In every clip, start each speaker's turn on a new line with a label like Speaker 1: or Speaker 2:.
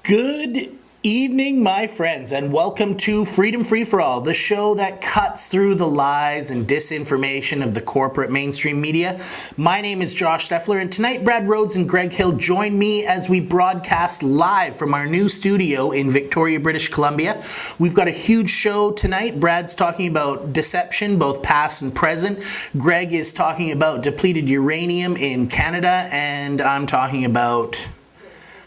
Speaker 1: Good evening, my friends, and welcome to Freedom Free for All, the show that cuts through the lies and disinformation of the corporate mainstream media. My name is Josh Steffler, and tonight Brad Rhodes and Greg Hill join me as we broadcast live from our new studio in Victoria, British Columbia. We've got a huge show tonight. Brad's talking about deception, both past and present. Greg is talking about depleted uranium in Canada, and I'm talking about...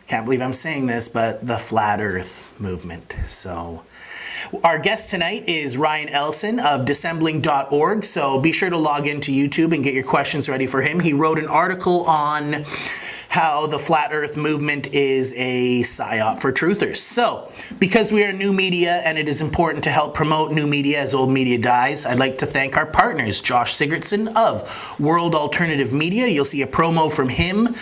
Speaker 1: can't believe I'm saying this, but the Flat Earth movement. So our guest tonight is Ryan Ellison of dissembling.org. So be sure to log into YouTube and get your questions ready for him. He wrote an article on how the Flat Earth movement is a psyop for truthers. So, because we are new media and it is important to help promote new media as old media dies, I'd like to thank our partners, Josh Sigurdsson of World Alternative Media. You'll see a promo from him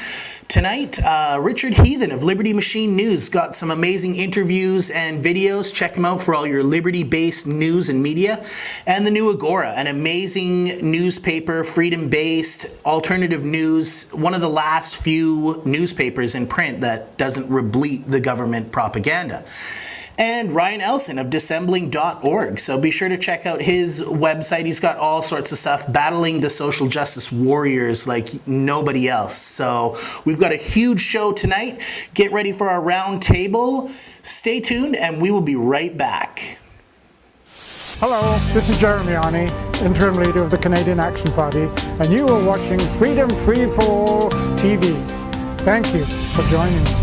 Speaker 1: tonight. Richard Heathen of Liberty Machine News got some amazing interviews and videos. Check him out for all your liberty-based news and media. And the new Agora, an amazing newspaper, freedom-based, alternative news, one of the last few newspapers in print that doesn't replete the government propaganda. And Ryan Ellison of dissembling.org. So be sure to check out his website. He's got all sorts of stuff, battling the social justice warriors like nobody else. So we've got a huge show tonight. Get ready for our round table. Stay tuned, and we will be right back.
Speaker 2: Hello, this is Jeremy Arney, interim leader of the Canadian Action Party, and you are watching Freedom Free for All TV. Thank you for joining us.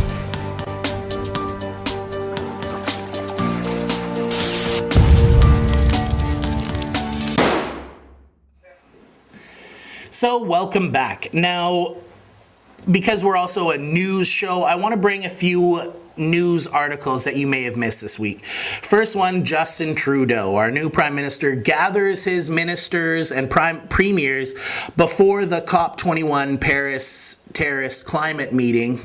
Speaker 1: So welcome back. Now, because we're also a news show, I want to bring a few news articles that you may have missed this week. First one, Justin Trudeau, our new Prime Minister, gathers his ministers and premiers before the COP21 Paris terrorist climate meeting.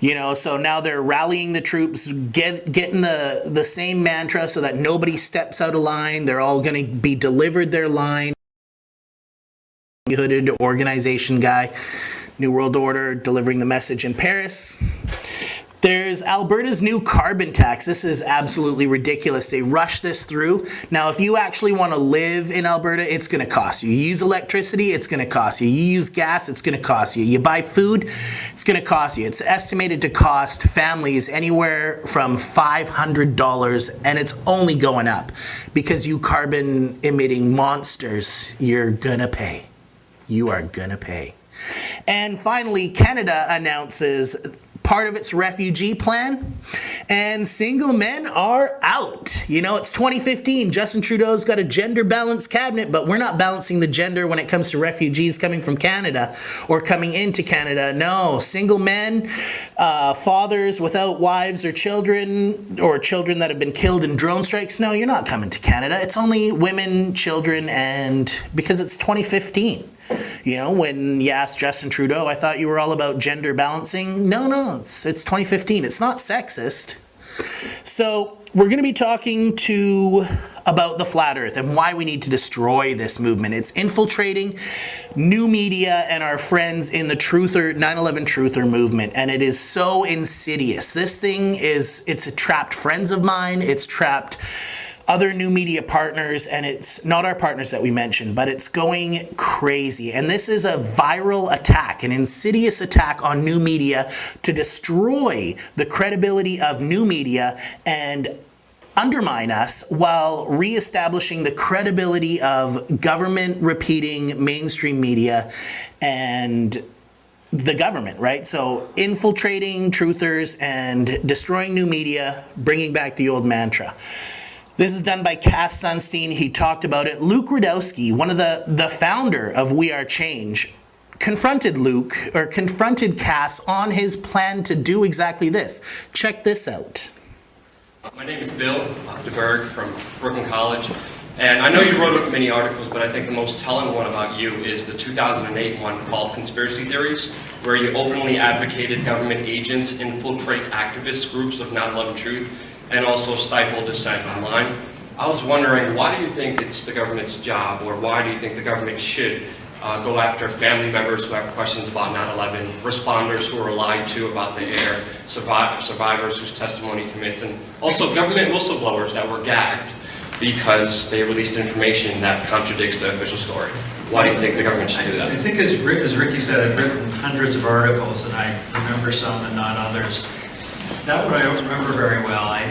Speaker 1: You know, so now they're rallying the troops, getting the same mantra so that nobody steps out of line. They're all going to be delivered their line. Hooded organization guy, New World Order, delivering the message in Paris. There's Alberta's new carbon tax. This is absolutely ridiculous. They rush this through. Now, if you actually want to live in Alberta, it's going to cost you. You use electricity, it's going to cost you. You use gas, it's going to cost you. You buy food, it's going to cost you. It's estimated to cost families anywhere from $500, and it's only going up because you carbon-emitting monsters, you're going to pay. You are gonna pay. And finally, Canada announces part of its refugee plan, and single men are out. You know, it's 2015. Justin Trudeau's got a gender-balanced cabinet, but we're not balancing the gender when it comes to refugees coming from Canada or coming into Canada. No, single men, fathers without wives or children that have been killed in drone strikes. No, you're not coming to Canada. It's only women, children, and because it's 2015. You know, when you asked Justin Trudeau, I thought you were all about gender balancing. No, it's 2015. It's not sexist. So we're going to be talking about the Flat Earth and why we need to destroy this movement. It's infiltrating new media and our friends in the 9/11 truther movement, and it is so insidious. This thing it's trapped friends of mine. It's trapped other new media partners, and it's not our partners that we mentioned, but it's going crazy. And this is a viral attack, an insidious attack on new media to destroy the credibility of new media and undermine us while reestablishing the credibility of government repeating mainstream media and the government, right? So infiltrating truthers and destroying new media, bringing back the old mantra. This is done by Cass Sunstien. He talked about it. Luke Rudowski, one of the founder of We Are Change, confronted Cass on his plan to do exactly this. Check this out.
Speaker 3: My name is Bill DeBerg from Brooklyn College, and I know you wrote many articles, but I think the most telling one about you is the 2008 one called Conspiracy Theories, where you openly advocated government agents infiltrate activist groups of 9/11 Truth and also stifle dissent online. I was wondering, why do you think it's the government's job, or why do you think the government should go after family members who have questions about 9/11, responders who were lied to about the air, survivors whose testimony commits, and also government whistleblowers that were gagged because they released information that contradicts the official story. Why do you think the government should do that?
Speaker 4: I think as Ricky said, I've written hundreds of articles, and I remember some and not others. That one I don't remember very well. I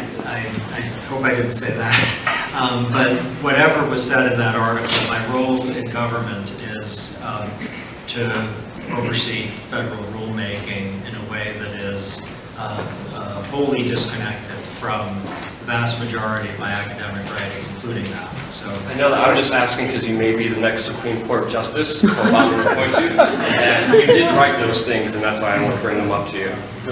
Speaker 4: hope I didn't say that. But whatever was said in that article, my role in government is to oversee federal rulemaking in a way that is wholly disconnected from the vast majority of my academic writing, including that. So
Speaker 3: I know that I'm just asking because you may be the next Supreme Court Justice, or Obama appoints you, and you did write those things, and that's why I want to bring them up to you.
Speaker 4: So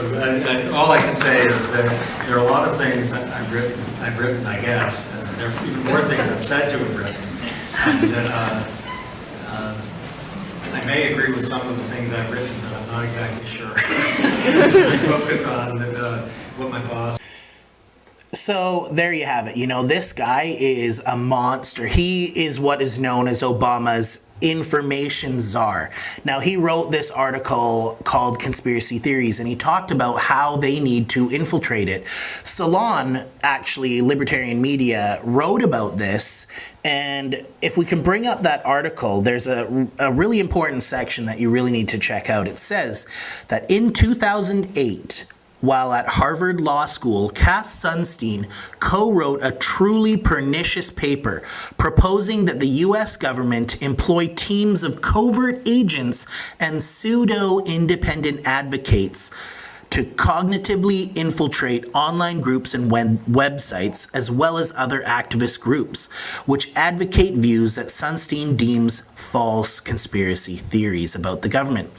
Speaker 4: all I can say is that there are a lot of things that I've written, I guess, and there are even more things I'm said to have written. And that I may agree with some of the things I've written, but I'm not exactly sure. I focus on what my boss.
Speaker 1: So there you have it. You know, this guy is a monster. He is what is known as Obama's information czar. Now, he wrote this article called Conspiracy Theories, and he talked about how they need to infiltrate it. Salon, actually, libertarian media, wrote about this, and if we can bring up that article, there's a really important section that you really need to check out. It says that in 2008, while at Harvard Law School, Cass Sunstien co-wrote a truly pernicious paper proposing that the U.S. government employ teams of covert agents and pseudo-independent advocates to cognitively infiltrate online groups and websites, as well as other activist groups, which advocate views that Sunstien deems false conspiracy theories about the government.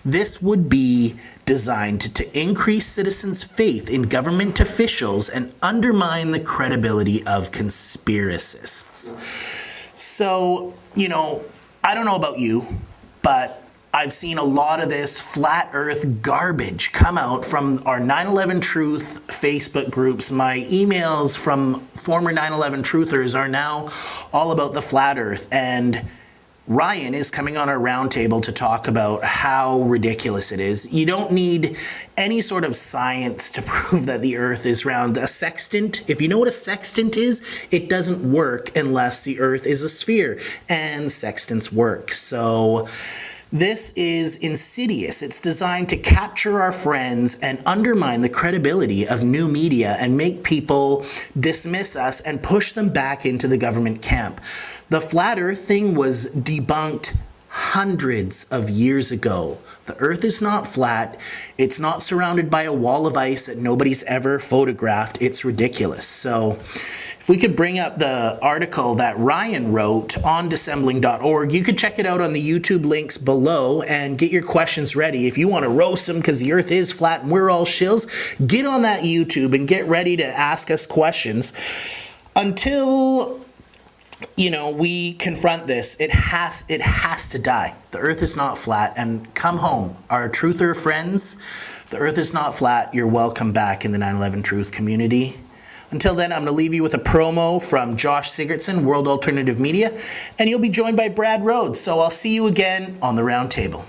Speaker 1: This would be designed to increase citizens' faith in government officials and undermine the credibility of conspiracists. So, you know, I don't know about you, but I've seen a lot of this flat earth garbage come out from our 9/11 Truth Facebook groups. My emails from former 9/11 truthers are now all about the flat earth, and Ryan is coming on our roundtable to talk about how ridiculous it is. You don't need any sort of science to prove that the earth is round. A sextant, if you know what a sextant is, it doesn't work unless the earth is a sphere, and sextants work. So this is insidious. It's designed to capture our friends and undermine the credibility of new media and make people dismiss us and push them back into the government camp. The flat earth thing was debunked hundreds of years ago. The earth is not flat. It's not surrounded by a wall of ice that nobody's ever photographed. It's ridiculous. So if we could bring up the article that Ryan wrote on dissembling.org, you could check it out on the YouTube links below and get your questions ready. If you want to roast them because the earth is flat and we're all shills, get on that YouTube and get ready to ask us questions. Until, you know, we confront this, it has to die. The earth is not flat, and come home. Our truther friends, the earth is not flat. You're welcome back in the 9/11 Truth community. Until then, I'm going to leave you with a promo from Josh Sigurdsson, World Alternative Media, and you'll be joined by Brad Rhodes. So I'll see you again on the round table.